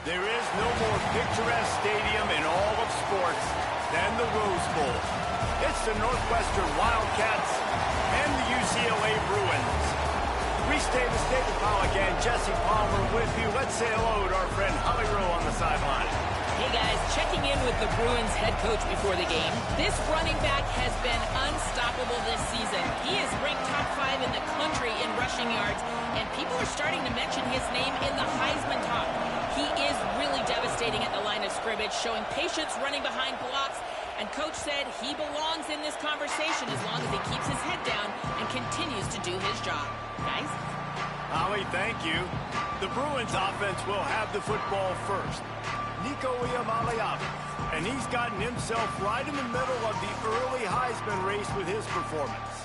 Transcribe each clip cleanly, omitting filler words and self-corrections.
There is no more picturesque stadium in all of sports than the Rose Bowl. It's the Northwestern Wildcats and the UCLA Bruins. Reese Davis, David Pollack, and Jesse Palmer with you. Let's say hello to our friend Holly Rowe on the sideline. Hey guys, checking in with the Bruins head coach before the game. This running back has been unstoppable this season. He is ranked top 5 in the country in rushing yards, and people are starting to mention his name in the Heisman talk. He is really devastating at the line of scrimmage, showing patience running behind blocks, and coach said he belongs in this conversation as long as he keeps his head down and continues to do his job. Guys? Holly, thank you. The Bruins offense will have the football first. Nico Iamaleava, and he's gotten himself right in the middle of the early Heisman race with his performance.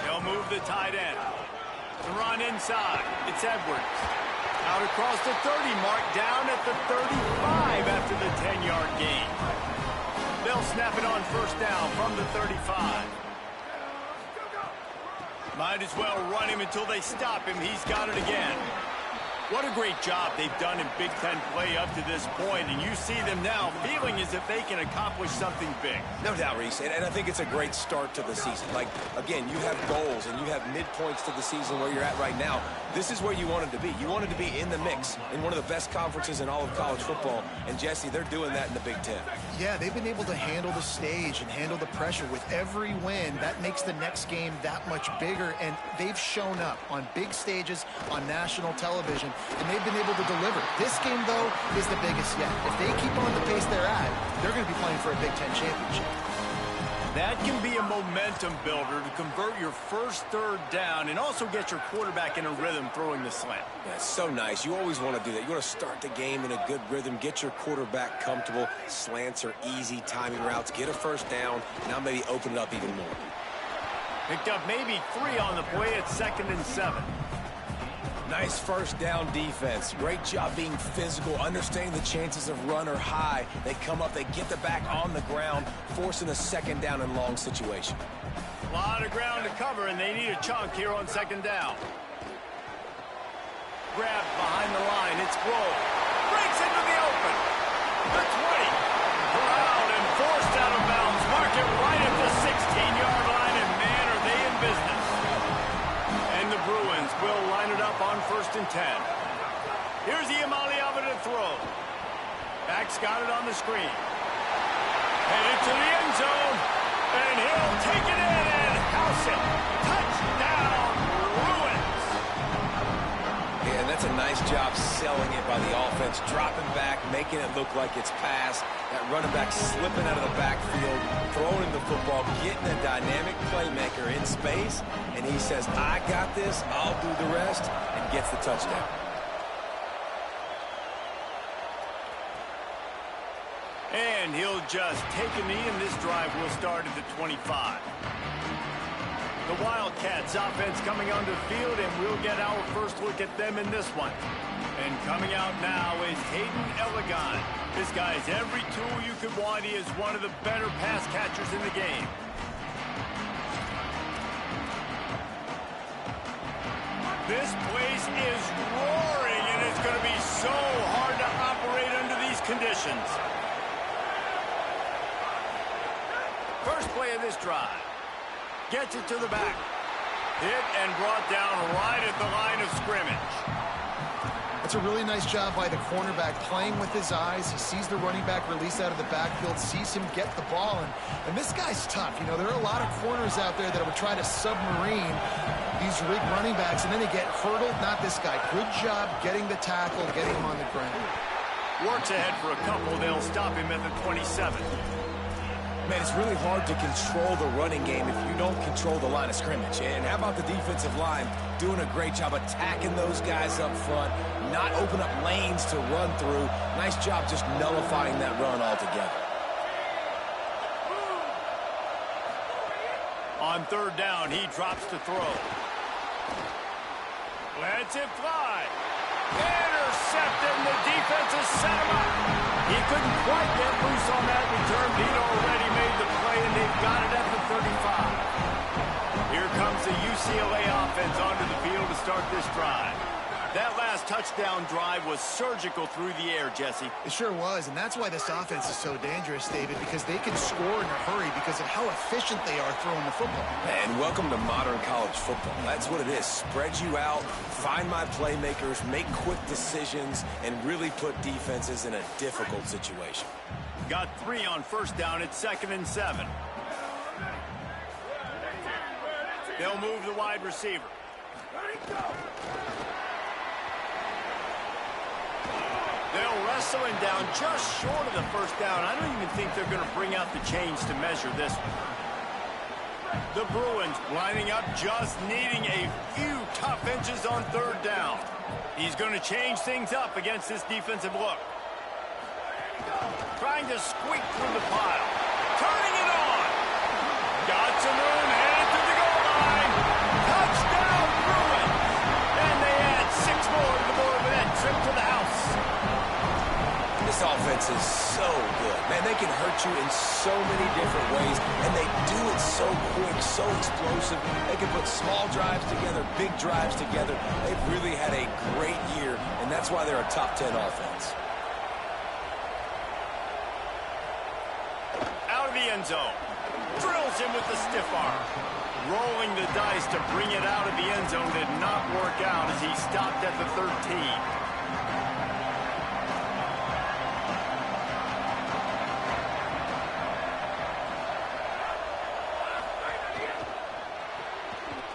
They'll move the tight end. The run inside. It's Edwards. Out across the 30 mark, down at the 35 after the 10-yard gain. They'll snap it on first down from the 35. Might as well run him until they stop him. He's got it again. What a great job they've done in Big Ten play up to this point, and you see them now feeling as if they can accomplish something big. No doubt, Reese, and I think it's a great start to the season. Like, again, you have goals and you have midpoints to the season where you're at right now. This is where you wanted to be. You wanted to be in the mix in one of the best conferences in all of college football, and Jesse, they're doing that in the Big Ten. Yeah, they've been able to handle the stage and handle the pressure. With every win, that makes the next game that much bigger, and they've shown up on big stages on national television, and they've been able to deliver. This game, though, is the biggest yet. If they keep on the pace they're at, they're going to be playing for a Big Ten championship. That can be a momentum builder to convert your first third down and also get your quarterback in a rhythm throwing the slant. Yeah, it's so nice. You always want to do that. You want to start the game in a good rhythm, get your quarterback comfortable. Slants are easy timing routes. Get a first down. Now maybe open it up even more. Picked up maybe 3 on the play at 2nd and 7. Nice first down defense. Great job being physical, understanding the chances of run are high. They come up, they get the back on the ground, forcing a second down and long situation. A lot of ground to cover, and they need a chunk here on 2nd down. Grabbed behind the line. It's Grove. Breaks into the open. The 20. Corralled and forced out of bounds. Mark it right at the 16-yard line, and man, are they in business. And the Bruins will line it up on 1st and 10. Here's Iamaleava to throw. Back's got it on the screen. Headed to the end zone. And he'll take it in and house it. Touchdown, Bruins. Yeah, and that's a nice job selling it by the offense. Dropping back, making it look like it's pass. That running back slipping out of the backfield, throwing the football, getting a dynamic playmaker in space, and he says, I got this, I'll do the rest, and gets the touchdown. And he'll just take a knee, and this drive will start at the 25. The Wildcats offense coming onto the field, and we'll get our first look at them in this one. And coming out now is Hayden Elegant. This guy has every tool you could want. He is one of the better pass catchers in the game. This place is roaring, and it's going to be so hard to operate under these conditions. First play of this drive. Gets it to the back. Hit and brought down right at the line of scrimmage. It's a really nice job by the cornerback playing with his eyes. He sees the running back release out of the backfield, sees him get the ball, and this guy's tough. You know, there are a lot of corners out there that would try to submarine these big running backs, and then they get hurdled. Not this guy. Good job getting the tackle, getting him on the ground. Works ahead for a couple. They'll stop him at the 27. Man, it's really hard to control the running game if you don't control the line of scrimmage. And how about the defensive line doing a great job attacking those guys up front, not open up lanes to run through. Nice job just nullifying that run altogether. On 3rd down, he drops to throw. Lets it fly. Intercepted the defense has set him up. He couldn't quite get loose on that return. He'd already made the play, and they've got it at the 35. Here comes the UCLA offense onto the field to start this drive. That last touchdown drive was surgical through the air, Jesse. It sure was, and that's why this offense is so dangerous, David, because they can score in a hurry because of how efficient they are throwing the football. And welcome to modern college football. That's what it is. Spread you out, find my playmakers, make quick decisions, and really put defenses in a difficult situation. Got 3 on first down. It's 2nd and 7. They'll move the wide receiver. They'll wrestle him down just short of the first down. I don't even think they're going to bring out the chains to measure this one. The Bruins lining up, just needing a few tough inches on 3rd down. He's going to change things up against this defensive look. Trying to squeak through the pile. Turning it on. Got some room, headed to the goal line. Touchdown, Bruins. And they add 6 more to the board with that trip to the house. This offense is so good. Man, they can hurt you in so many different ways, and they do it so quick, so explosive. They can put small drives together, big drives together. They've really had a great year, and that's why they're a top 10 offense. Out of the end zone. Drills him with the stiff arm. Rolling the dice to bring it out of the end zone did not work out as he stopped at the 13.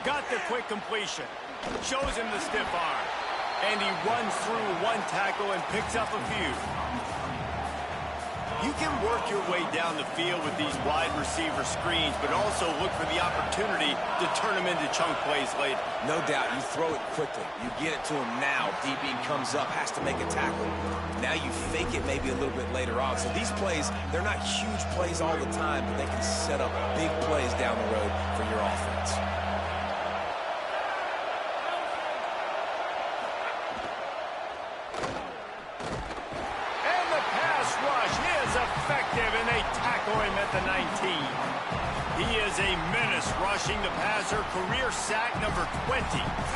Got the quick completion. Shows him the stiff arm. And he runs through 1 tackle and picks up a few. You can work your way down the field with these wide receiver screens, but also look for the opportunity to turn them into chunk plays later. No doubt, you throw it quickly. You get it to him now. DB comes up, has to make a tackle. Now you fake it maybe a little bit later on. So these plays, they're not huge plays all the time, but they can set up big plays down the road for your offense. Effective, and they tackle him at the 19. He is a menace rushing the passer, career sack number 20.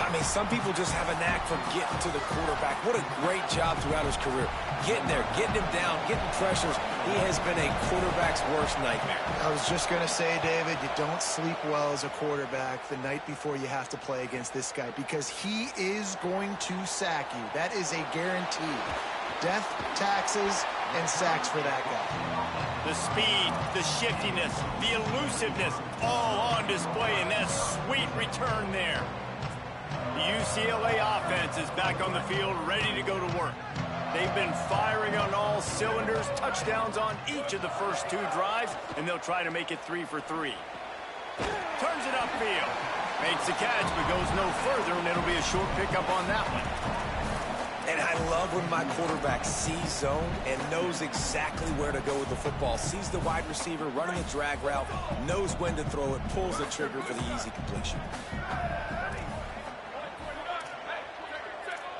I mean, some people just have a knack for getting to the quarterback. What a great job throughout his career. Getting there, getting him down, getting pressures. He has been a quarterback's worst nightmare. I was just going to say, David, you don't sleep well as a quarterback the night before you have to play against this guy because he is going to sack you. That is a guarantee. Death, taxes, and sacks for that guy. The speed, the shiftiness, the elusiveness, all on display in that sweet return there. The UCLA offense is back on the field, ready to go to work. They've been firing on all cylinders, touchdowns on each of the first 2 drives, and they'll try to make it 3 for 3. Turns it upfield. Makes the catch, but goes no further, and it'll be a short pickup on that one. And I love when my quarterback sees zone and knows exactly where to go with the football. Sees the wide receiver running a drag route, knows when to throw it, pulls the trigger for the easy completion.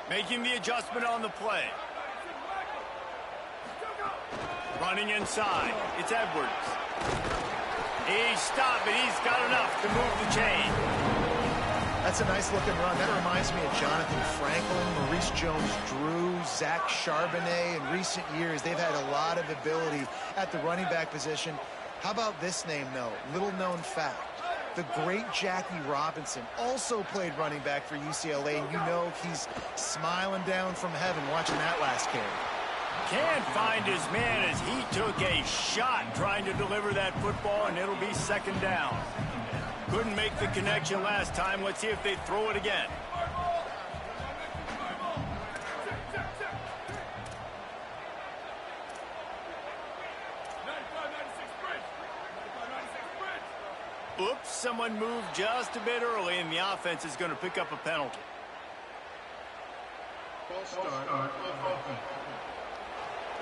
Making the adjustment on the play. Running inside. It's Edwards. He stopped, but he's got enough to move the chain. That's a nice looking run. That reminds me of Jonathan Franklin, Maurice Jones-Drew, Zach Charbonnet. In recent years, they've had a lot of ability at the running back position. How about this name, though? Little known fact. The great Jackie Robinson also played running back for UCLA, and you know he's smiling down from heaven watching that last carry. Can't find his man as he took a shot trying to deliver that football, and it'll be 2nd down. Couldn't make the connection last time. Let's see if they throw it again. Oops, someone moved just a bit early, and the offense is going to pick up a penalty.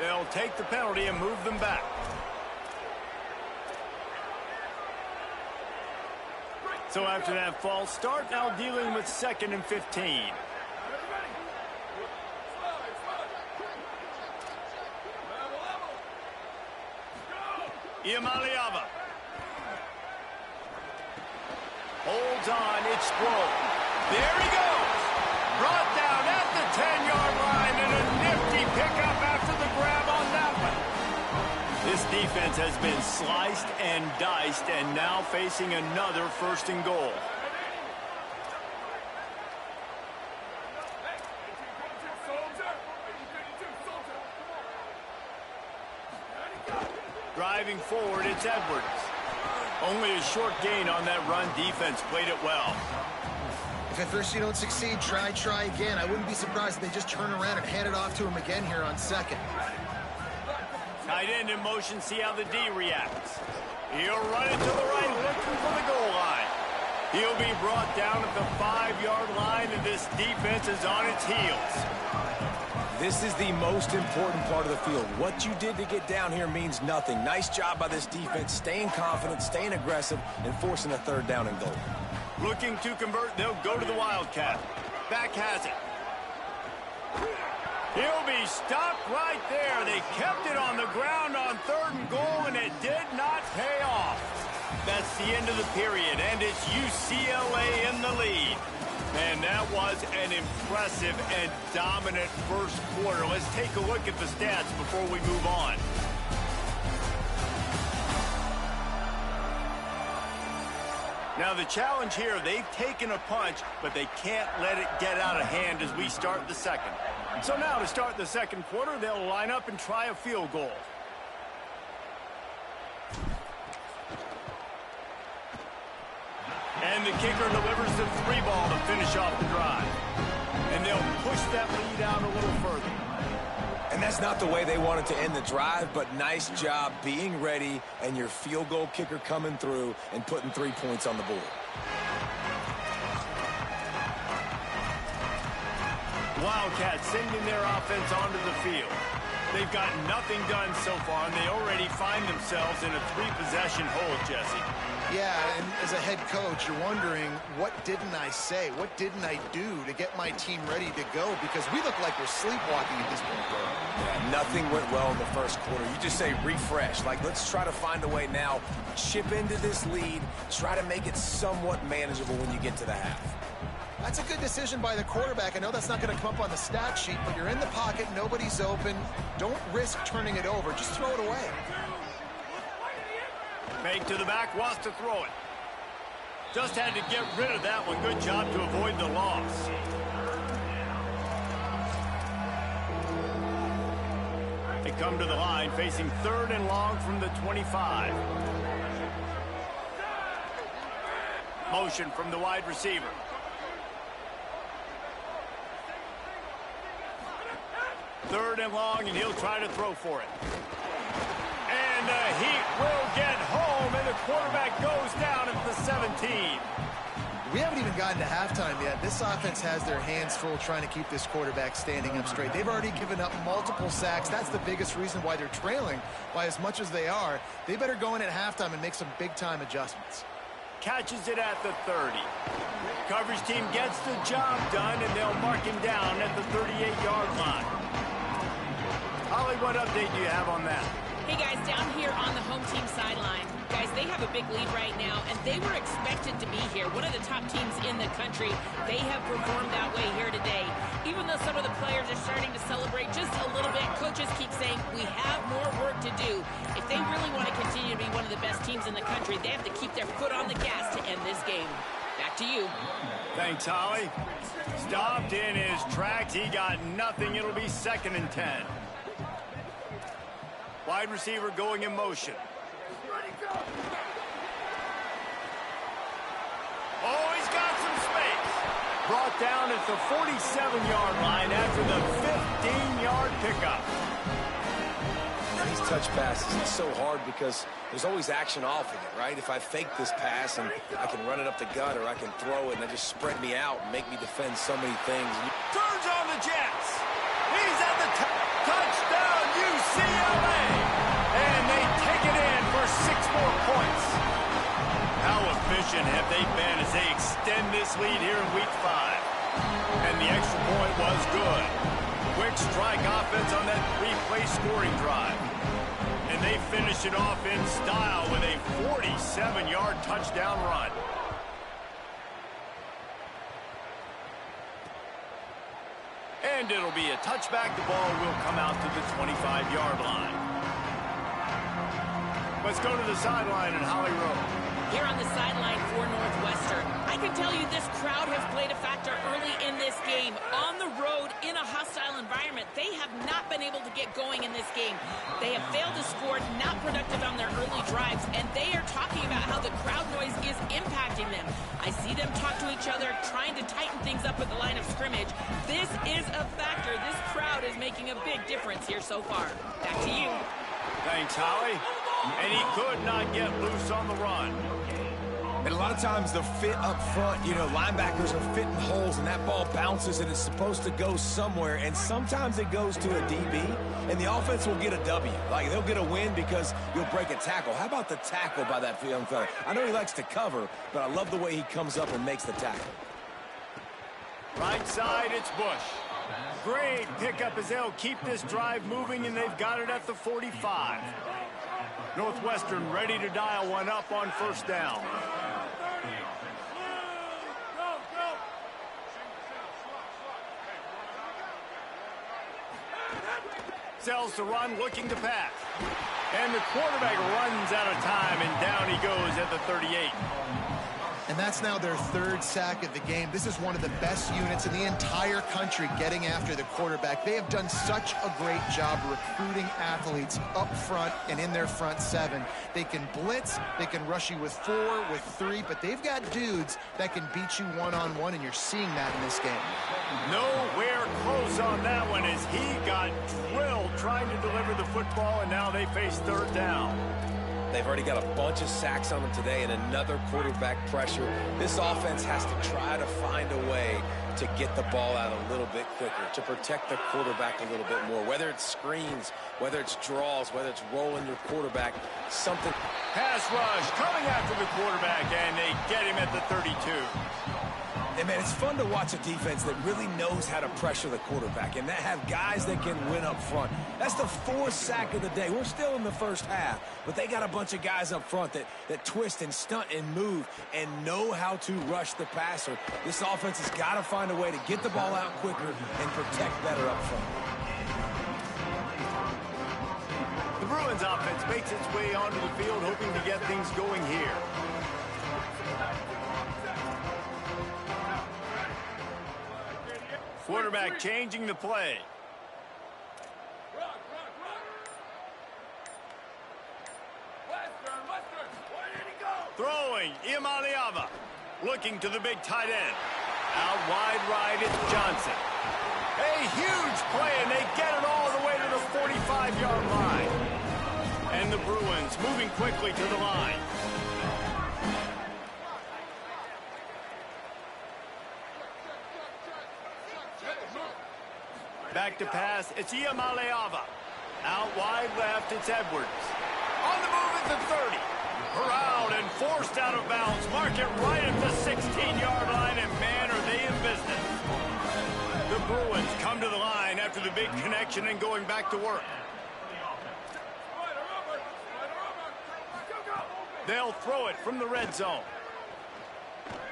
They'll take the penalty and move them back. So after that false start, now dealing with 2nd and 15. Iamaleava. Holds on, it's Sproul. There he goes. Brought down at the 10-yard line, and a nifty pickup after the grab on that one. This defense has been sliced and diced, and now facing another 1st and goal. Driving forward, it's Edwards. Only a short gain on that run. Defense played it well. If at first you don't succeed, try again. I wouldn't be surprised if they just turn around and hand it off to him again here on 2nd. Tight end in motion, see how the D reacts. He'll run it to the right, looking for the goal line. He'll be brought down at the 5-yard line, and this defense is on its heels. This is the most important part of the field. What you did to get down here means nothing. Nice job by this defense, staying confident, staying aggressive, and forcing a 3rd down and goal. Looking to convert, they'll go to the Wildcat. Back has it. He'll be stopped right there. They kept it on the ground on 3rd and goal, and it did not pay off. That's the end of the period, and it's UCLA in the lead. And that was an impressive and dominant 1st quarter. Let's take a look at the stats before we move on. Now the challenge here, they've taken a punch, but they can't let it get out of hand as we start the 2nd. So now to start the 2nd quarter, they'll line up and try a field goal. And the kicker delivers the 3 ball to finish off the drive. And they'll push that lead out a little further. And that's not the way they wanted to end the drive, but nice job being ready and your field goal kicker coming through and putting 3 points on the board. Wildcats sending their offense onto the field. They've got nothing done so far, and they already find themselves in a 3-possession hole, Jesse. Yeah, and as a head coach, you're wondering, what didn't I say? What didn't I do to get my team ready to go? Because we look like we're sleepwalking at this point, bro. Yeah, nothing went well in the 1st quarter. You just say refresh. Like, let's try to find a way now, chip into this lead, try to make it somewhat manageable when you get to the half. That's a good decision by the quarterback. I know that's not going to come up on the stat sheet, but you're in the pocket, nobody's open. Don't risk turning it over. Just throw it away. Fake to the back, wants to throw it. Just had to get rid of that one. Good job to avoid the loss. They come to the line, facing 3rd and long from the 25. Motion from the wide receiver. Third and long, and he'll try to throw for it. And the Heat will get home, and the quarterback goes down at the 17. We haven't even gotten to halftime yet. This offense has their hands full trying to keep this quarterback standing up straight. They've already given up multiple sacks. That's the biggest reason why they're trailing by as much as they are. They better go in at halftime and make some big-time adjustments. Catches it at the 30. Coverage team gets the job done, and they'll mark him down at the 38-yard line. Holly, what update do you have on that? Hey, guys, down here on the home team sideline, guys, they have a big lead right now, and they were expected to be here. One of the top teams in the country. They have performed that way here today. Even though some of the players are starting to celebrate just a little bit, coaches keep saying, we have more work to do. If they really want to continue to be one of the best teams in the country, they have to keep their foot on the gas to end this game. Back to you. Thanks, Holly. Stopped in his tracks. He got nothing. It'll be 2nd and 10. Wide receiver going in motion. Oh, he's got some space. Brought down at the 47-yard line after the 15-yard pickup. These touch passes, it's so hard because there's always action off of it, right? If I fake this pass and I can run it up the gut or I can throw it and they just spread me out and make me defend so many things. Turns on the Jets. He's at the touchdown, UCLA. And they take it in for 6 more points. How efficient have they been as they extend this lead here in week 5? And the extra point was good. Quick strike offense on that 3-play scoring drive. And they finish it off in style with a 47-yard touchdown run. And it'll be a touchback. The ball will come out to the 25-yard line. Let's go to the sideline in Holly Rowe. Here on the sideline for Northwestern, I can tell you this crowd has played a factor early in this game. On the road, in a hostile environment, they have not been able to get going in this game. They have failed to score, not productive on their early drives, and they are talking about how the crowd noise is impacting them. I see them talk to each other, trying to tighten things up at the line of scrimmage. This is a factor. This crowd is making a big difference here so far. Back to you. Thanks, Holly. And he could not get loose on the run. And a lot of times the fit up front, you know, linebackers are fitting holes and that ball bounces and it's supposed to go somewhere. And sometimes it goes to a DB and the offense will get a W. Like they'll get a win because you'll break a tackle. How about the tackle by that young fella? I know he likes to cover, but I love the way he comes up and makes the tackle. Right side, it's Bush. Great pickup as they'll keep this drive moving, and they've got it at the 45. Northwestern ready to dial one up on first down. Sells to run, looking to pass. And the quarterback runs out of time, and down he goes at the 38. And that's now their third sack of the game. This is one of the best units in the entire country getting after the quarterback. They have done such a great job recruiting athletes up front and in their front seven. They can blitz, they can rush you with 4, with 3, but they've got dudes that can beat you one-on-one, and you're seeing that in this game. Nowhere close on that one as he got drilled trying to deliver the football, and now they face third down. They've already got a bunch of sacks on them today and another quarterback pressure. This offense has to try to find a way to get the ball out a little bit quicker, to protect the quarterback a little bit more. Whether it's screens, whether it's draws, whether it's rolling your quarterback, something. Pass rush coming after the quarterback, and they get him at the 32. And, man, it's fun to watch a defense that really knows how to pressure the quarterback and that have guys that can win up front. That's the 4th sack of the day. We're still in the first half, but they got a bunch of guys up front that twist and stunt and move and know how to rush the passer. This offense has got to find a way to get the ball out quicker and protect better up front. The Bruins offense makes its way onto the field, hoping to get things going here. Quarterback changing the play. Throwing, Imaliava. Looking to the big tight end. Out wide right, it's Johnson. A huge play, and they get it all the way to the 45-yard line. And the Bruins moving quickly to the line. Back to pass, it's Iamaleava. Out wide left, it's Edwards. On the move at the 30. Corralled and forced out of bounds. Mark it right at the 16-yard line, and man, are they in business. The Bruins come to the line after the big connection and going back to work. They'll throw it from the red zone.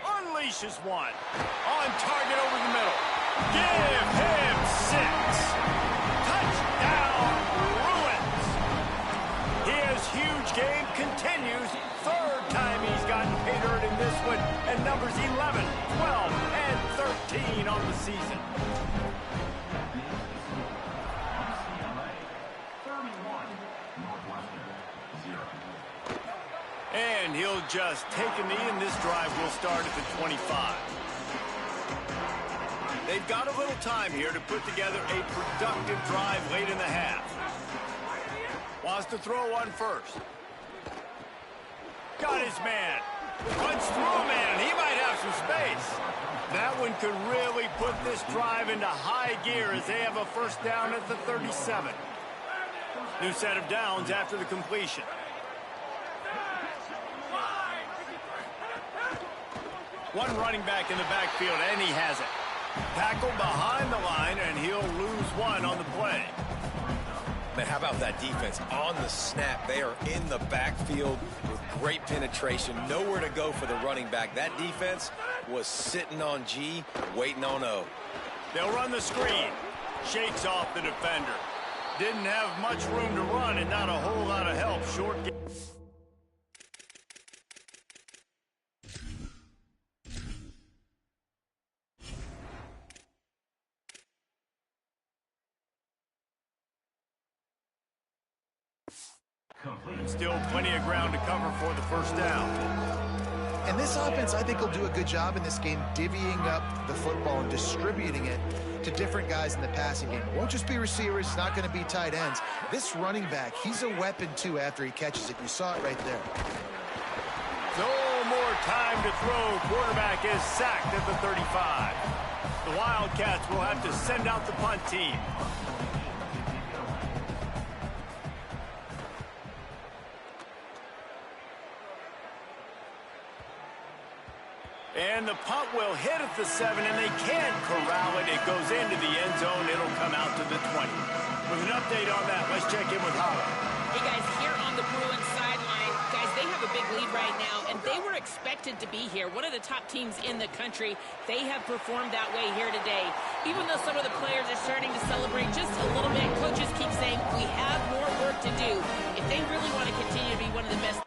Unleashes one. On target over the middle. Give him 6. Touchdown, Bruins. His huge game continues. 3rd time he's gotten paid earned in this one. And numbers 11, 12, and 13 on the season. And he'll just take a knee, and this drive will start at the 25. They've got a little time here to put together a productive drive late in the half. Wants to throw one first. Got his man. Runs through a man, and he might have some space. That one could really put this drive into high gear as they have a first down at the 37. New set of downs after the completion. One running back in the backfield, and he has it. Tackled behind the line, and he'll lose one on the play. Man, how about that defense on the snap? They are in the backfield with great penetration. Nowhere to go for the running back. That defense was sitting on G, waiting on O. They'll run the screen. Shakes off the defender. Didn't have much room to run and not a whole lot of help. Short game. Still plenty of ground to cover for the first down. And this offense, I think, will do a good job in this game divvying up the football and distributing it to different guys in the passing game. It won't just be receivers. It's not going to be tight ends. This running back, he's a weapon, too, after he catches it. You saw it right there. No more time to throw. Quarterback is sacked at the 35. The Wildcats will have to send out the punt team. And the punt will hit at the 7, and they can't corral it. It goes into the end zone. It'll come out to the 20. With an update on that, let's check in with Holly. Hey, guys, here on the Bruins sideline, guys, they have a big lead right now, and they were expected to be here. One of the top teams in the country. They have performed that way here today. Even though some of the players are starting to celebrate just a little bit, coaches keep saying, we have more work to do. If they really want to continue to be one of the best.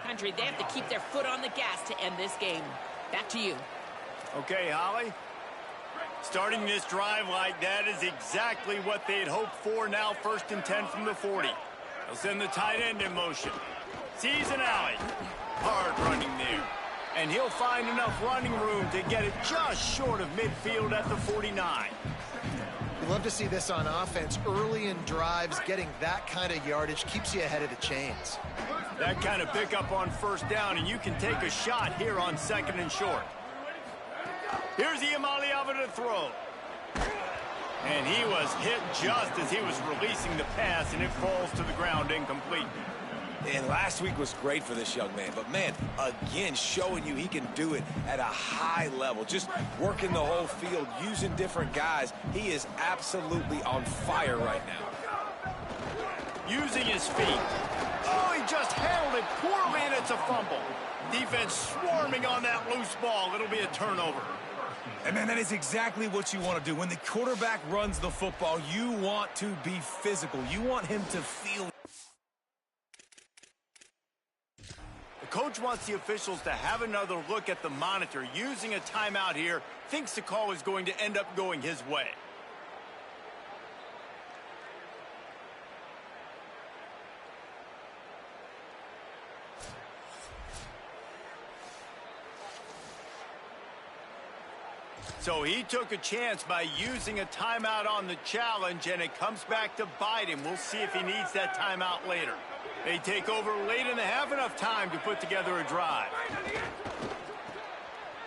Country, they have to keep their foot on the gas to end this game. Back to you. Okay, Holly. Starting this drive like that is exactly what they had hoped for. Now 1st and 10 from the 40. They'll send the tight end in motion. Sees an alley. Hard running there. And he'll find enough running room to get it just short of midfield at the 49. You love to see this on offense. Early in drives, getting that kind of yardage keeps you ahead of the chains. That kind of pickup on 1st down, and you can take a shot here on 2nd and short. Here's Iamaleava to throw. And he was hit just as he was releasing the pass, and it falls to the ground incomplete. And last week was great for this young man. But, man, again, showing you he can do it at a high level. Just working the whole field, using different guys. He is absolutely on fire right now. Using his feet. Oh, he just handled it poorly, and it's a fumble. Defense swarming on that loose ball. It'll be a turnover. And, man, that is exactly what you want to do. When the quarterback runs the football, you want to be physical. You want him to feel. The coach wants the officials to have another look at the monitor. Using a timeout here, thinks the call is going to end up going his way. So he took a chance by using a timeout on the challenge, and it comes back to bite him. We'll see if he needs that timeout later. They take over late in the half, enough time to put together a drive.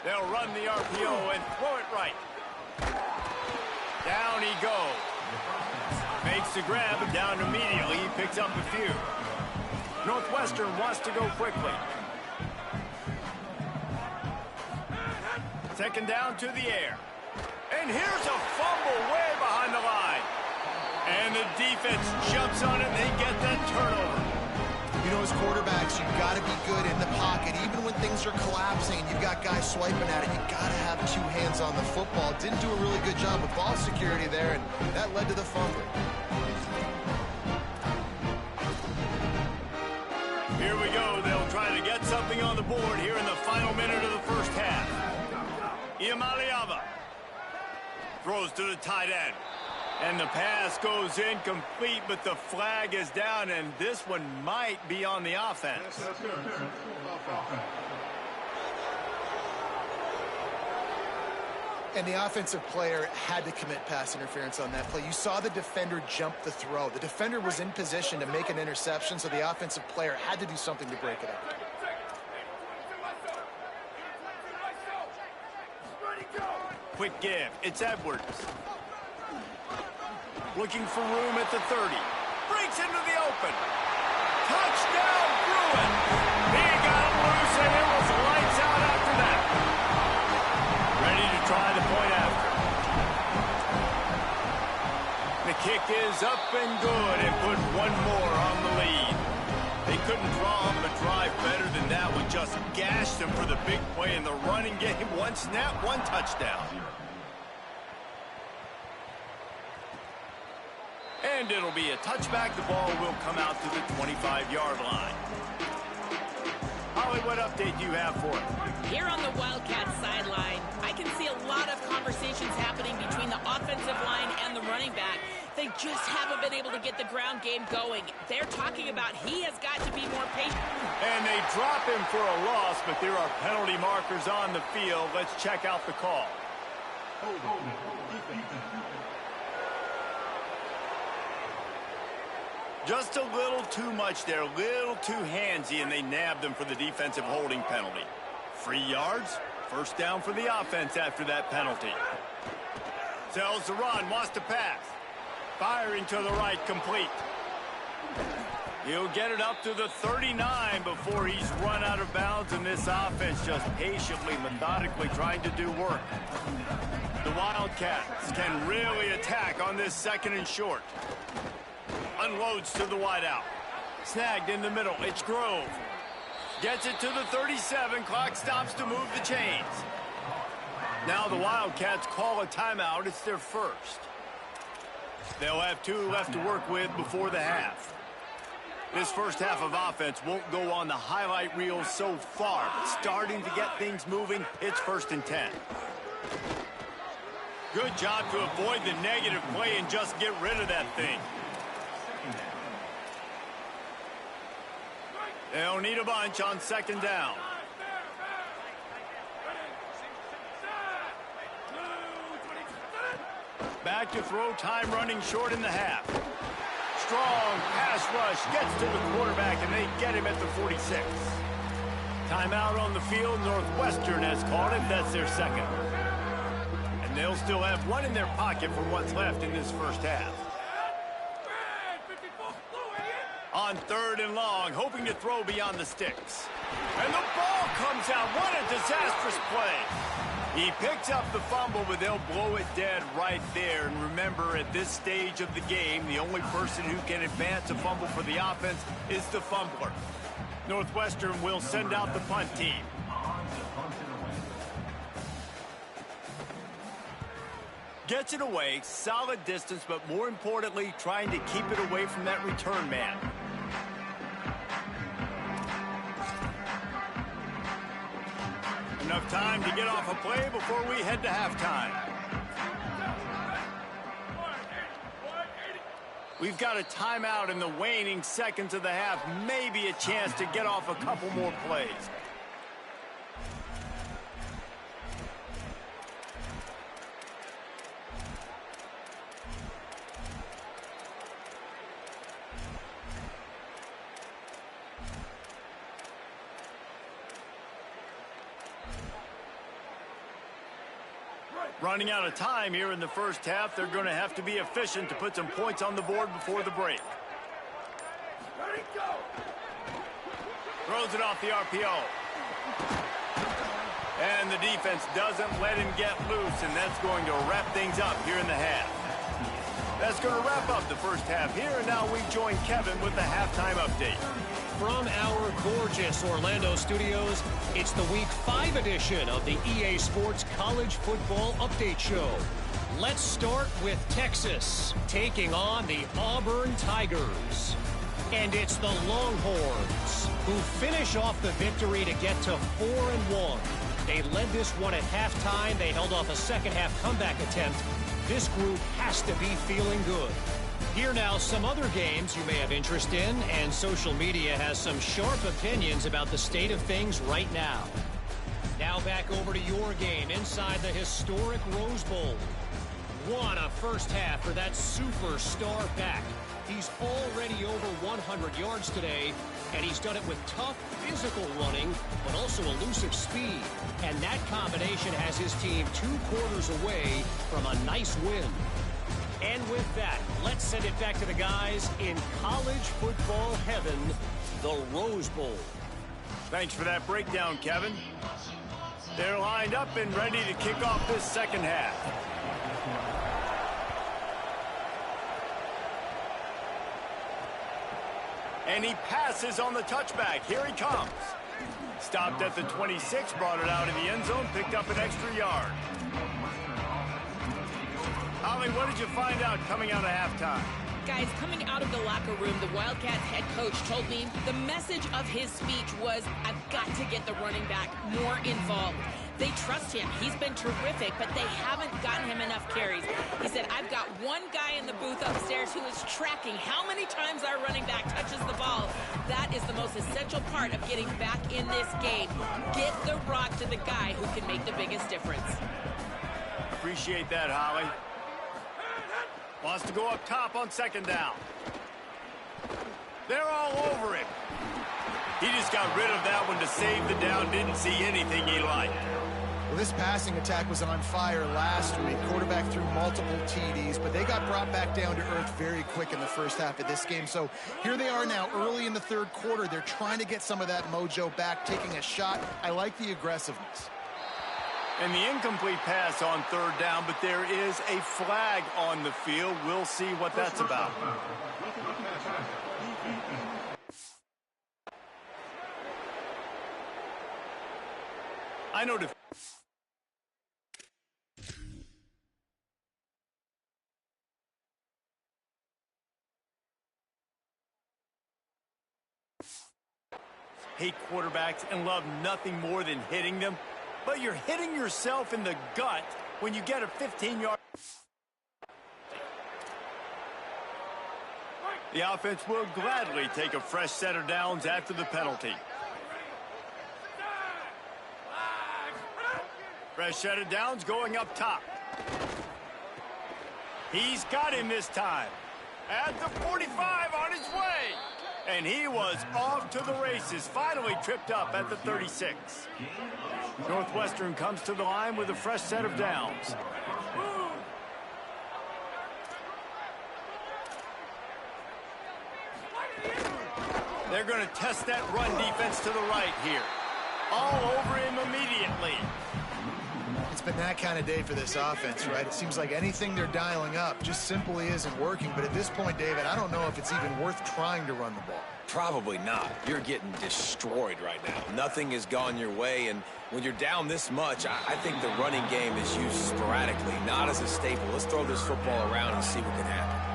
They'll run the RPO and throw it right. Down he goes. Makes the grab, and down immediately. He picks up a few. Northwestern wants to go quickly. Second down to the air. And here's a fumble way behind the line. And the defense jumps on it, and they get that turnover. You know, as quarterbacks, you've got to be good in the pocket. Even when things are collapsing and you've got guys swiping at it, you've got to have two hands on the football. Didn't do a really good job with ball security there, and that led to the fumble. Here we go. They'll try to get something on the board here in the final minute of the first half. Iamaleava throws to the tight end. And the pass goes incomplete, but the flag is down, and this one might be on the offense. And the offensive player had to commit pass interference on that play. You saw the defender jump the throw. The defender was in position to make an interception, so the offensive player had to do something to break it up. Quick give. It's Edwards. Looking for room at the 30. Breaks into the open. Touchdown, Bruins. He got him loose, and it was lights out after that. Ready to try the point after. The kick is up and good, and put one more on the lead. They couldn't draw up a drive better than that one. Just gashed them for the big play in the running game. One snap, one touchdown. And it'll be a touchback. The ball will come out to the 25-yard line. Holly, what update do you have for it? Here on the Wildcats sideline, I can see a lot of conversations happening between the offensive line and the running back. They just haven't been able to get the ground game going. They're talking about he has got to be more patient. And they drop him for a loss, but there are penalty markers on the field. Let's check out the call. Just a little too much there, a little too handsy, and they nabbed them for the defensive holding penalty. 3 yards, first down for the offense after that penalty. Sells the run, wants to pass. Firing to the right, complete. He'll get it up to the 39 before he's run out of bounds, and this offense just patiently, methodically trying to do work. The Wildcats can really attack on this second and short. Unloads to the wideout. Snagged in the middle. It's Grove. Gets it to the 37. Clock stops to move the chains. Now the Wildcats call a timeout. It's their first. They'll have 2 left to work with before the half. This first half of offense won't go on the highlight reel so far, but starting to get things moving. It's 1st and 10. Good job to avoid the negative play and just get rid of that thing. They'll need a bunch on second down. Back to throw, time running short in the half. Strong pass rush, gets to the quarterback, and they get him at the 46. Timeout on the field, Northwestern has called it. That's their second. And they'll still have one in their pocket for what's left in this first half. On 3rd and long, hoping to throw beyond the sticks. And the ball comes out. What a disastrous play. He picks up the fumble, but they'll blow it dead right there. And remember, at this stage of the game, the only person who can advance a fumble for the offense is the fumbler. Northwestern will send out the punt team. Gets it away, solid distance, but more importantly, trying to keep it away from that return man. Enough time to get off a play before we head to halftime. We've got a timeout in the waning seconds of the half. Maybe a chance to get off a couple more plays. Running out of time here in the first half. They're going to have to be efficient to put some points on the board before the break. Throws it off the RPO. And the defense doesn't let him get loose, and that's going to wrap things up here in the half. That's going to wrap up the first half here, and now we join Kevin with the halftime update. From our gorgeous Orlando studios, it's the Week 5 edition of the EA Sports College Football Update Show. Let's start with Texas taking on the Auburn Tigers. And it's the Longhorns who finish off the victory to get to 4-1. They led this one at halftime. They held off a second-half comeback attempt. This group has to be feeling good. Here now, some other games you may have interest in, and social media has some sharp opinions about the state of things right now. Now back over to your game inside the historic Rose Bowl. What a first half for that superstar back. He's already over 100 yards today, and he's done it with tough physical running, but also elusive speed. And that combination has his team 2 quarters away from a nice win. And with that, let's send it back to the guys in college football heaven, the Rose Bowl. Thanks for that breakdown, Kevin. They're lined up and ready to kick off this second half. And he passes on the touchback. Here he comes. Stopped at the 26, brought it out of the end zone, picked up an extra yard. Holly, what did you find out coming out of halftime? Guys, coming out of the locker room, the Wildcats head coach told me the message of his speech was, I've got to get the running back more involved. They trust him. He's been terrific, but they haven't gotten him enough carries. He said, I've got one guy in the booth upstairs who is tracking how many times our running back touches the ball. That is the most essential part of getting back in this game. Get the rock to the guy who can make the biggest difference. Appreciate that, Holly. Wants to go up top on second down. They're all over him. He just got rid of that one to save the down. Didn't see anything he liked. Well, this passing attack was on fire last week. Quarterback threw multiple TDs, but they got brought back down to earth very quick in the first half of this game. So here they are now early in the third quarter. They're trying to get some of that mojo back, taking a shot. I like the aggressiveness. And the incomplete pass on third down, but there is a flag on the field. We'll see what that's about. I know hate quarterbacks and love nothing more than hitting them. But you're hitting yourself in the gut when you get a 15-yard. The offense will gladly take a fresh set of downs after the penalty. Fresh set of downs going up top. He's got him this time. At the 45 on his way. And he was off to the races, finally tripped up at the 36. Northwestern comes to the line with a fresh set of downs. They're going to test that run defense to the right here. All over him immediately. It's been that kind of day for this offense, right? It seems like anything they're dialing up just simply isn't working. But at this point, David, I don't know if it's even worth trying to run the ball. Probably not. You're getting destroyed right now. Nothing has gone your way, and when you're down this much, I think the running game is used sporadically, not as a staple. Let's throw this football around and see what can happen.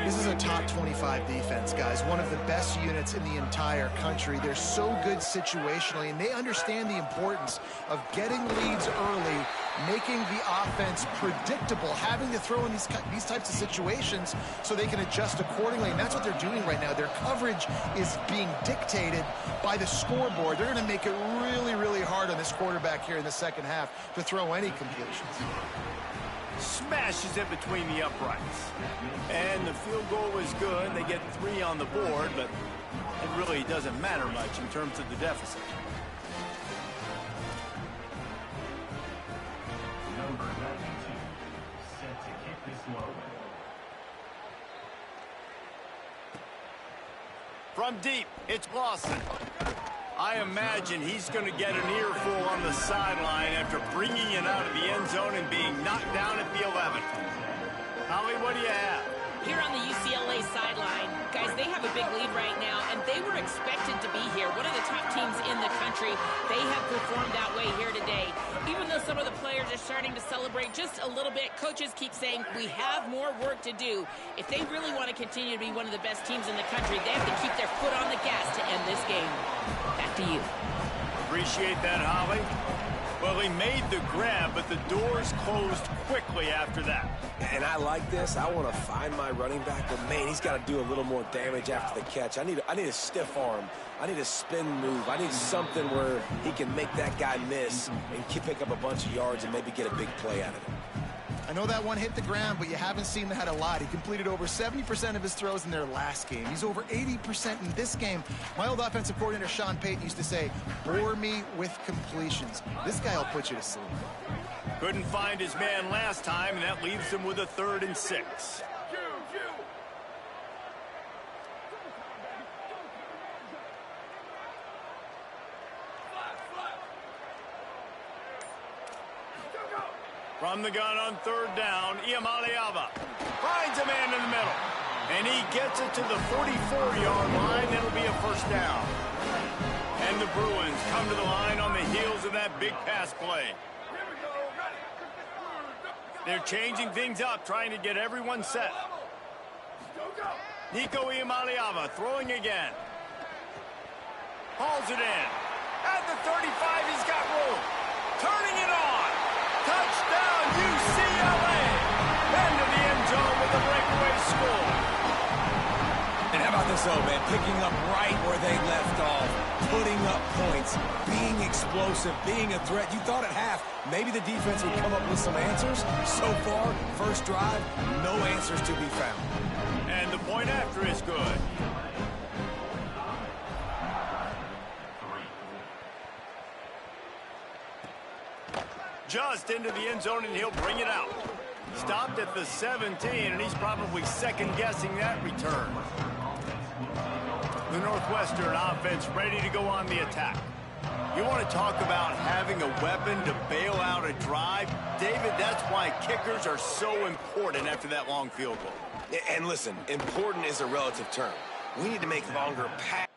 This is a top 25 defense, guys. One of the best units in the entire country. They're so good situationally, and they understand the importance of getting leads early, making the offense predictable, having to throw in these types of situations so they can adjust accordingly. And that's what they're doing right now. Their coverage is being dictated by the scoreboard. They're going to make it really, really hard on this quarterback here in the second half to throw any completions. Smashes it between the uprights. And the field goal was good. They get 3 on the board, but it really doesn't matter much in terms of the deficit. Number 92, set to kick this one away. From deep, it's Lawson. I imagine he's going to get an earful on the sideline after bringing it out of the end zone and being knocked down at the 11. Holly, what do you have? Here on the UCLA sideline, guys, they have a big lead right now, and they were expected to be here. One of the top teams in the country. They have performed that way here today. Even though some of the players are starting to celebrate just a little bit, coaches keep saying we have more work to do. If they really want to continue to be one of the best teams in the country, they have to keep their foot on the gas to end this game. Back to you. Appreciate that, Holly. Well, he made the grab, but the doors closed quickly after that. And I like this. I want to find my running back, but man, he's got to do a little more damage after the catch. I need a stiff arm. I need a spin move. I need something where he can make that guy miss and pick up a bunch of yards and maybe get a big play out of it. I know that one hit the ground, but you haven't seen that a lot. He completed over 70% of his throws in their last game. He's over 80% in this game. My old offensive coordinator, Sean Payton, used to say, bore me with completions. This guy will put you to sleep. Couldn't find his man last time, and that leaves him with a 3rd and 6. From the gun on 3rd down, Iamaleava finds a man in the middle. And he gets it to the 44-yard line. That'll be a 1st down. And the Bruins come to the line on the heels of that big pass play. They're changing things up, trying to get everyone set. Nico Iamaleava throwing again. Hauls it in. At the 35, he's got room. Turning it on. Touchdown, UCLA! Into the end zone with a breakaway score. And how about this, man? Picking up right where they left off, putting up points, being explosive, being a threat. You thought at half maybe the defense would come up with some answers. So far, first drive, no answers to be found. And the point after is good. Just into the end zone, and he'll bring it out. Stopped at the 17, and he's probably second-guessing that return. The Northwestern offense ready to go on the attack. You want to talk about having a weapon to bail out a drive? David, that's why kickers are so important after that long field goal. And listen, important is a relative term. We need to make longer passes.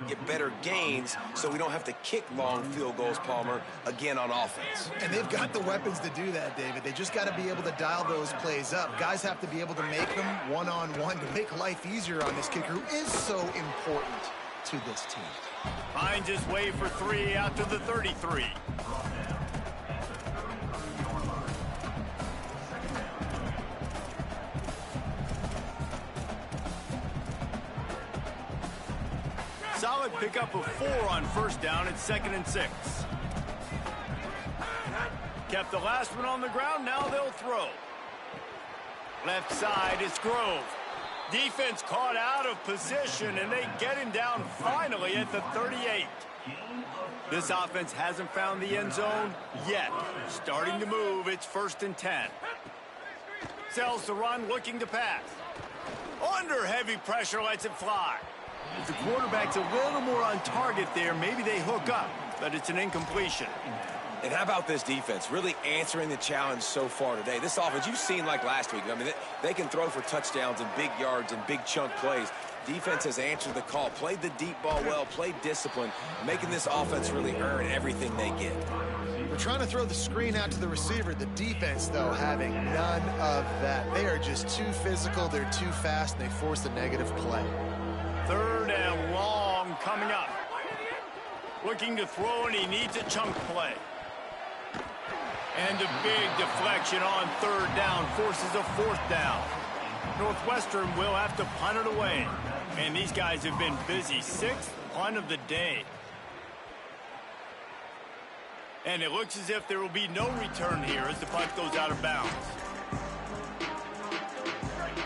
get better gains so we don't have to kick long field goals, Palmer, again on offense. And they've got the weapons to do that, David. They just got to be able to dial those plays up. Guys have to be able to make them one-on-one to make life easier on this kicker who is so important to this team. Finds his way for 3 out to the 33. Solid pickup of 4 on first down. It's 2nd and 6. Kept the last one on the ground. Now they'll throw. Left side, it's Grove. Defense caught out of position, and they get him down finally at the 38. This offense hasn't found the end zone yet. Starting to move, it's 1st and 10. Sells the run, looking to pass. Under heavy pressure, lets it fly. If the quarterback's a little more on target there, maybe they hook up, but it's an incompletion. And how about this defense? Really answering the challenge so far today. This offense, you've seen like last week. I mean, they can throw for touchdowns and big yards and big chunk plays. Defense has answered the call, played the deep ball well, played discipline, making this offense really earn everything they get. We're trying to throw the screen out to the receiver. The defense, though, having none of that. They are just too physical, they're too fast, and they force a negative play. 3rd and long coming up. Looking to throw, and he needs a chunk play. And a big deflection on 3rd down forces a 4th down. Northwestern will have to punt it away. Man, these guys have been busy. 6th punt of the day. And it looks as if there will be no return here as the punt goes out of bounds.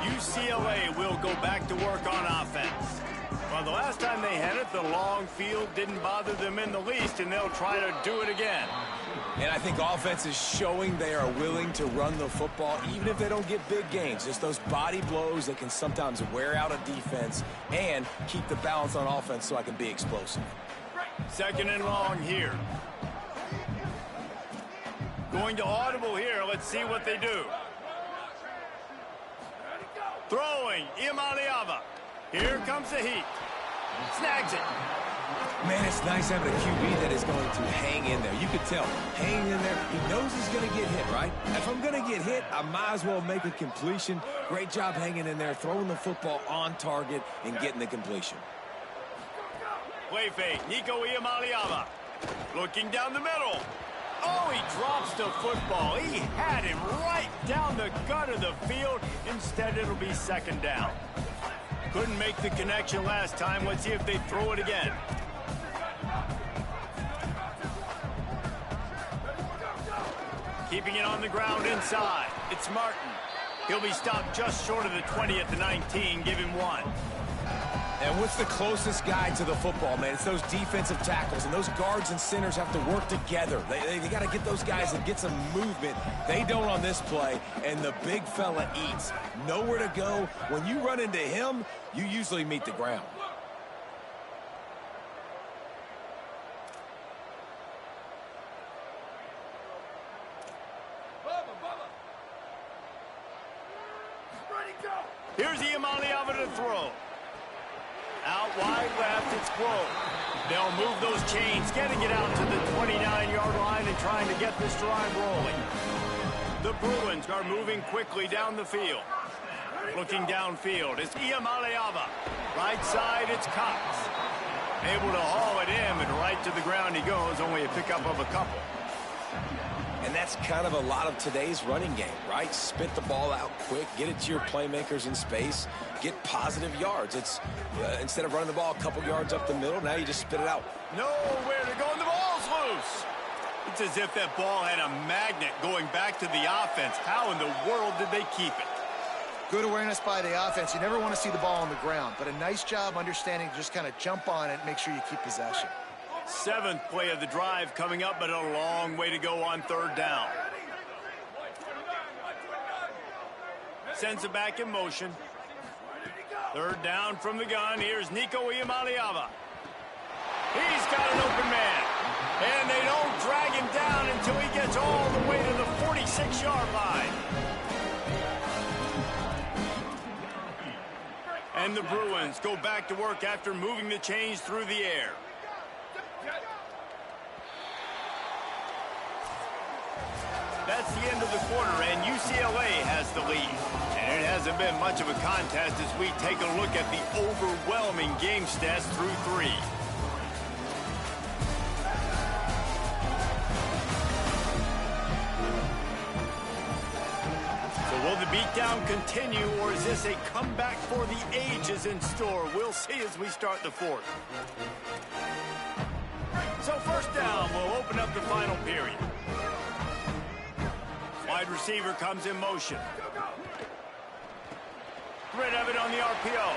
UCLA will go back to work on offense. Well, the last time they had it, the long field didn't bother them in the least, and they'll try to do it again. And I think offense is showing they are willing to run the football, even if they don't get big gains. Just those body blows that can sometimes wear out a defense and keep the balance on offense so I can be explosive. 2nd and long here. Going to audible here. Let's see what they do. Throwing, Imaliava. Here comes the heat. Snags it. Man, it's nice having a QB that is going to hang in there. You could tell, hanging in there, he knows he's going to get hit, right? If I'm going to get hit, I might as well make a completion. Great job hanging in there, throwing the football on target and getting the completion. Play fake, Nico Iamaleava. Looking down the middle. Oh, he drops the football. He had him right down the gut of the field. Instead, it'll be 2nd down. Couldn't make the connection last time. Let's see if they throw it again. Keeping it on the ground inside. It's Martin. He'll be stopped just short of the 20 at the 19. Give him 1. And what's the closest guy to the football, man? It's those defensive tackles, and those guards and centers have to work together. They got to get those guys and get some movement. They don't on this play, and the big fella eats. Nowhere to go. When you run into him, you usually meet the ground. Here's Iamaleava to throw. Out wide left, it's Grove. They'll move those chains, getting it out to the 29-yard line and trying to get this drive rolling. The Bruins are moving quickly down the field. Looking downfield, it's Iamaleava. Right side, it's Cox. Able to haul it in, and right to the ground he goes, only a pickup of a couple. And that's kind of a lot of today's running game, right? Spit the ball out quick, get it to your playmakers in space, get positive yards. It's instead of running the ball a couple yards up the middle, now you just spit it out. Nowhere to go, and the ball's loose. It's as if that ball had a magnet going back to the offense. How in the world did they keep it? Good awareness by the offense. You never want to see the ball on the ground, but a nice job understanding to just kind of jump on it and make sure you keep possession. 7th play of the drive coming up, but a long way to go on 3rd down. Sends it back in motion. 3rd down from the gun. Here's Nico Iamaleava. He's got an open man. And they don't drag him down until he gets all the way to the 46-yard line. And the Bruins go back to work after moving the chains through the air. That's the end of the quarter, and UCLA has the lead. And it hasn't been much of a contest as we take a look at the overwhelming game stats through 3. Will the beatdown continue, or is this a comeback for the ages in store? We'll see as we start the 4th. So first down will open up the final period. Wide receiver comes in motion. Rid of it on the RPO.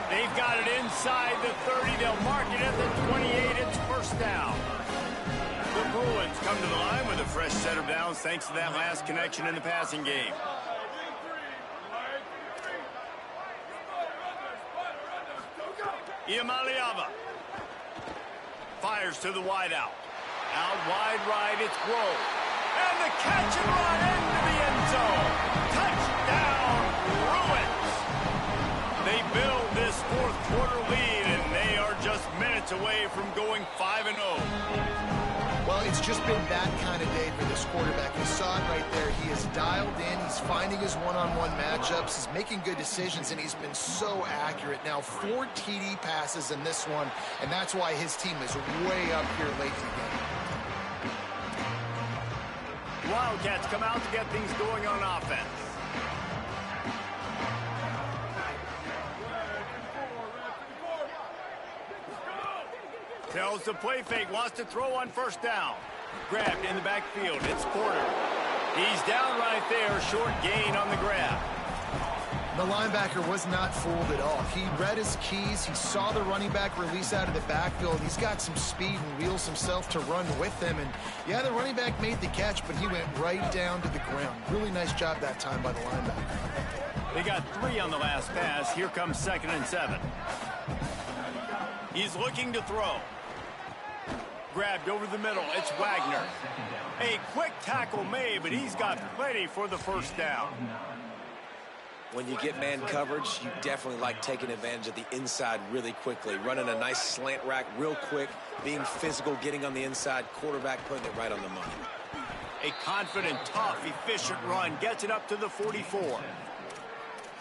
They've got it inside the 30. They'll mark it at the 28. It's first down. The Bruins come to the line with a fresh set of downs thanks to that last connection in the passing game. Iamaleava fires to the wideout. Out wide right, it's Grove. And the catch and run into the end zone. Touchdown, Bruins. They build this 4th quarter lead, and they are just minutes away from going 5-0. Well, it's just been that kind of day for this quarterback. You saw it right there. He is dialed in. He's finding his one-on-one matchups. He's making good decisions, and he's been so accurate. Now, 4 TD passes in this one, and that's why his team is way up here late in the game. Wildcats come out to get things going on offense. Tells the play fake, wants to throw on first down. Grabbed in the backfield, it's Porter. He's down right there, short gain on the grab. The linebacker was not fooled at all. He read his keys. He saw the running back release out of the backfield. He's got some speed and wheels himself to run with them. And, yeah, the running back made the catch, but he went right down to the ground. Really nice job that time by the linebacker. They got 3 on the last pass. Here comes 2nd and 7. He's looking to throw. Grabbed over the middle. It's Wagner. A quick tackle made, but he's got plenty for the first down. When you get man coverage, you definitely like taking advantage of the inside really quickly. Running a nice slant rack real quick, being physical, getting on the inside, quarterback putting it right on the money. A confident, tough, efficient run gets it up to the 44.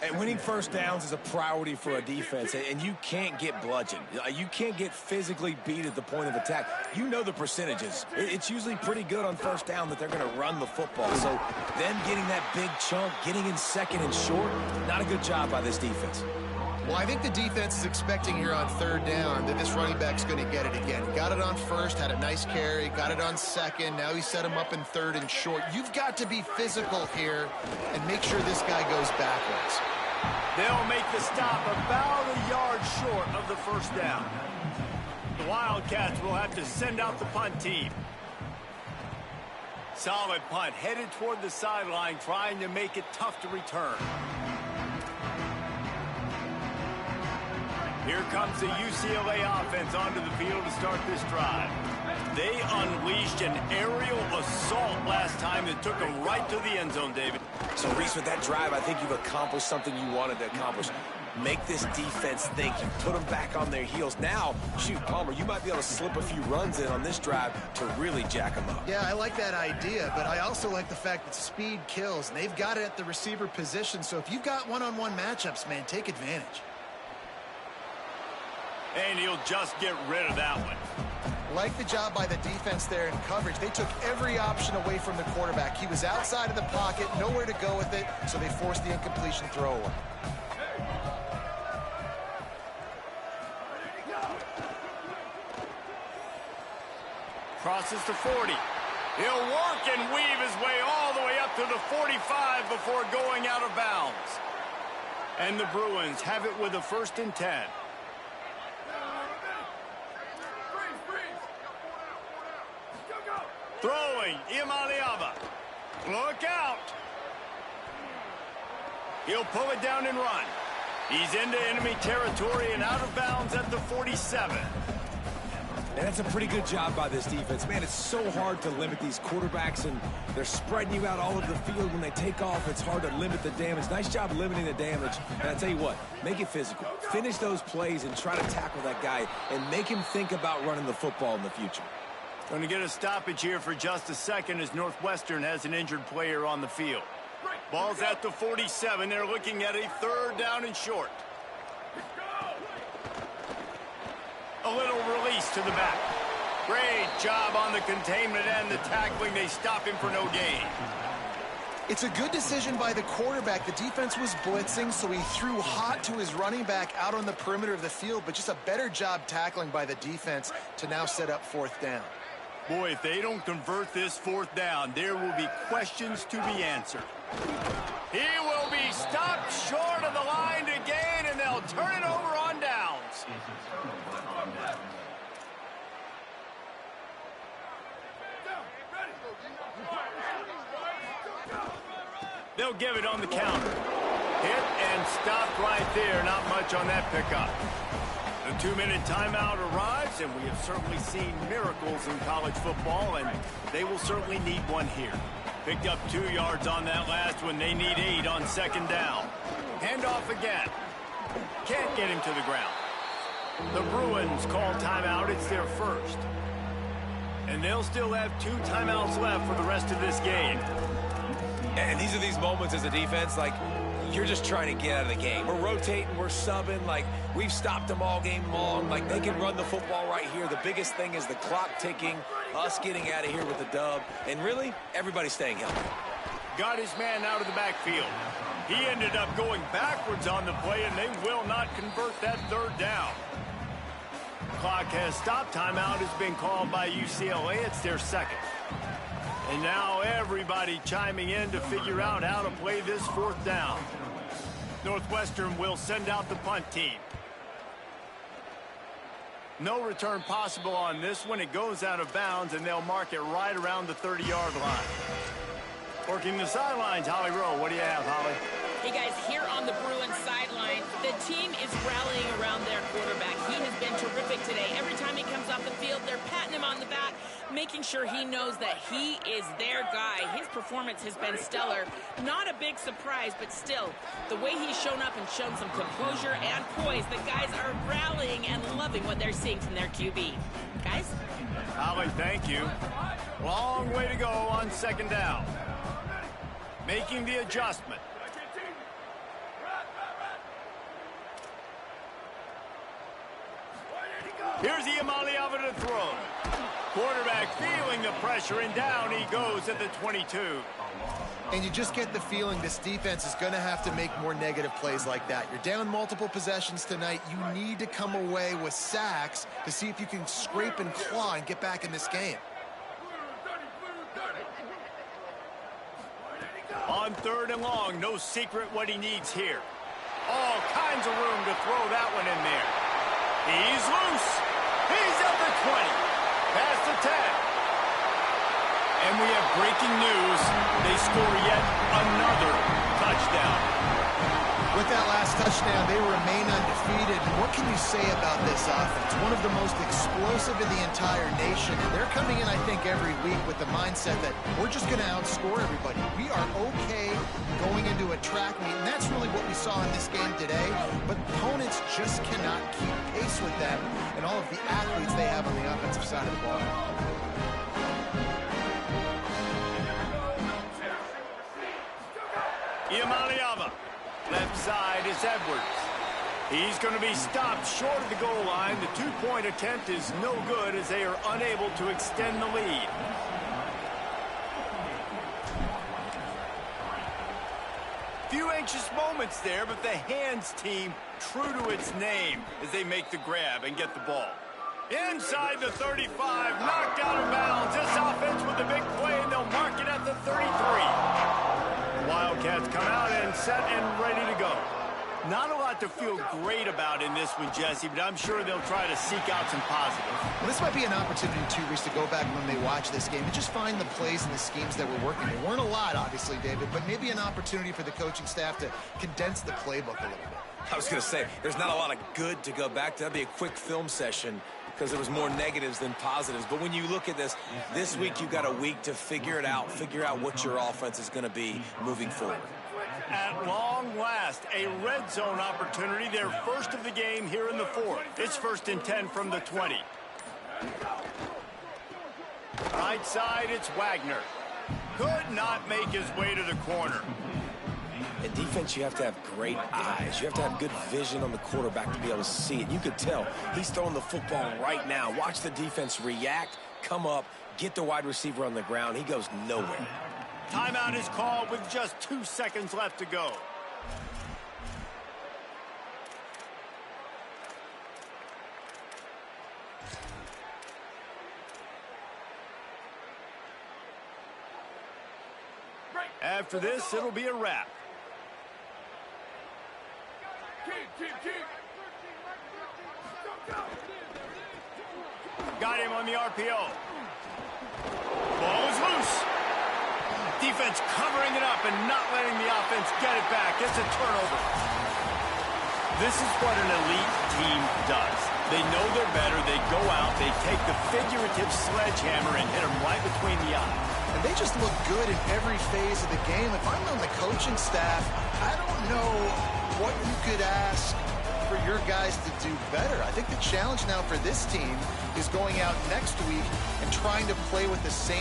And winning first downs is a priority for a defense, and you can't get bludgeoned. You can't get physically beat at the point of attack. You know the percentages. It's usually pretty good on first down that they're going to run the football. So them getting that big chunk, getting in 2nd and short, not a good job by this defense. Well, I think the defense is expecting here on 3rd down that this running back's going to get it again. Got it on 1st, had a nice carry, got it on 2nd. Now he set him up in 3rd and short. You've got to be physical here and make sure this guy goes backwards. They'll make the stop about a yard short of the first down. The Wildcats will have to send out the punt team. Solid punt, headed toward the sideline, trying to make it tough to return. Here comes the UCLA offense onto the field to start this drive. They unleashed an aerial assault last time that took them right to the end zone, David. So, Reese, with that drive, I think you've accomplished something you wanted to accomplish. Make this defense think. You put them back on their heels. Now, shoot, Palmer, you might be able to slip a few runs in on this drive to really jack them up. Yeah, I like that idea, but I also like the fact that speed kills, and they've got it at the receiver position. So if you've got one-on-one matchups, man, take advantage. And he'll just get rid of that one. Like the job by the defense there in coverage. They took every option away from the quarterback. He was outside of the pocket, nowhere to go with it, so they forced the incompletion throwaway. Crosses to 40. He'll work and weave his way all the way up to the 45 before going out of bounds. And the Bruins have it with a 1st and 10. Throwing, Iamaleava. Look out. He'll pull it down and run. He's into enemy territory and out of bounds at the 47. And that's a pretty good job by this defense. Man, it's so hard to limit these quarterbacks, and they're spreading you out all over the field. When they take off, it's hard to limit the damage. Nice job limiting the damage. And I tell you what, make it physical. Finish those plays and try to tackle that guy and make him think about running the football in the future. Going to get a stoppage here for just a second as Northwestern has an injured player on the field. Ball's at the 47. They're looking at a 3rd down and short. A little release to the back. Great job on the containment and the tackling. They stop him for no gain. It's a good decision by the quarterback. The defense was blitzing, so he threw hot to his running back out on the perimeter of the field, but just a better job tackling by the defense to now set up 4th down. Boy, if they don't convert this 4th down, there will be questions to be answered. He will be stopped short of the line to gain, and they'll turn it over on downs. They'll give it on the counter. Hit and stopped right there. Not much on that pickup. The 2-minute timeout arrives, and we have certainly seen miracles in college football, and they will certainly need one here. Picked up 2 yards on that last one. They need 8 on 2nd down. Handoff again. Can't get him to the ground. The Bruins call timeout. It's their first. And they'll still have 2 timeouts left for the rest of this game. And these are these moments as a defense, like, you're just trying to get out of the game. We're rotating, we're subbing, like, we've stopped them all game long. Like, they can run the football right here. The biggest thing is the clock ticking, us getting out of here with the dub, and really, everybody staying healthy. Got his man out of the backfield. He ended up going backwards on the play, and they will not convert that 3rd down. Clock has stopped. Timeout has been called by UCLA. It's their 2nd. And now everybody chiming in to figure out how to play this 4th down. Northwestern will send out the punt team. No return possible on this one. It goes out of bounds, and they'll mark it right around the 30-yard line. Working the sidelines, Holly Rowe. What do you have, Holly? Hey, guys, here on the Bruins sideline, the team is rallying around their quarterback. He has been terrific today. Every time he comes off the field, they're patting him on the back, making sure he knows that he is their guy. His performance has been stellar. Not a big surprise, but still, the way he's shown up and shown some composure and poise, the guys are rallying and loving what they're seeing from their QB. Guys? Holly, thank you. Long way to go on 2nd down. Making the adjustment. Here's Iamaleava to throw. Quarterback feeling the pressure, and down he goes at the 22. And you just get the feeling this defense is going to have to make more negative plays like that. You're down multiple possessions tonight. You need to come away with sacks to see if you can scrape and claw and get back in this game. On 3rd and long, no secret what he needs here. All kinds of room to throw that one in there. He's loose. He's at the 20. Past the 10. And we have breaking news. They score yet another touchdown. With that last touchdown, they remain undefeated. And what can you say about this offense? One of the most explosive in the entire nation. And they're coming in, I think, every week with the mindset that we're just going to outscore everybody. We are okay going into a track meet, and that's really what we saw in this game today. But opponents just cannot keep pace with them and all of the athletes they have on the offensive side of the ball. Iamaleava. Left side is Edwards. He's going to be stopped short of the goal line. The 2-point attempt is no good as they are unable to extend the lead. Few anxious moments there, but the hands team true to its name as they make the grab and get the ball. Inside the 35, knocked out of bounds. This offense with a big play, and they'll mark it at the 33. Wildcats come out and set and ready to go. Not a lot to feel great about in this one, Jesse, but I'm sure they'll try to seek out some positives. Well, this might be an opportunity, too, Reese, to go back when they watch this game and just find the plays and the schemes that were working. There weren't a lot, obviously, David, but maybe an opportunity for the coaching staff to condense the playbook a little bit. I was going to say, there's not a lot of good to go back to. That'd be a quick film session because there was more negatives than positives. But when you look at this week you've got a week to figure it out, figure out what your offense is going to be moving forward. At long last, a red zone opportunity, their first of the game here in the fourth. It's 1st and 10 from the 20. Right side, it's Wagner. Could not make his way to the corner. In defense, you have to have great eyes. You have to have good vision on the quarterback to be able to see it. You could tell he's throwing the football right now. Watch the defense react, come up, get the wide receiver on the ground. He goes nowhere. Timeout is called with just 2 seconds left to go. After this, it'll be a wrap. Got him on the RPO. Ball is loose. Defense covering it up and not letting the offense get it back. It's a turnover. This is what an elite team does. They know they're better. They go out. They take the figurative sledgehammer and hit them right between the eyes. And they just look good in every phase of the game. If I'm on the coaching staff, I don't know what you could ask for your guys to do better. I think the challenge now for this team is going out next week and trying to play with the same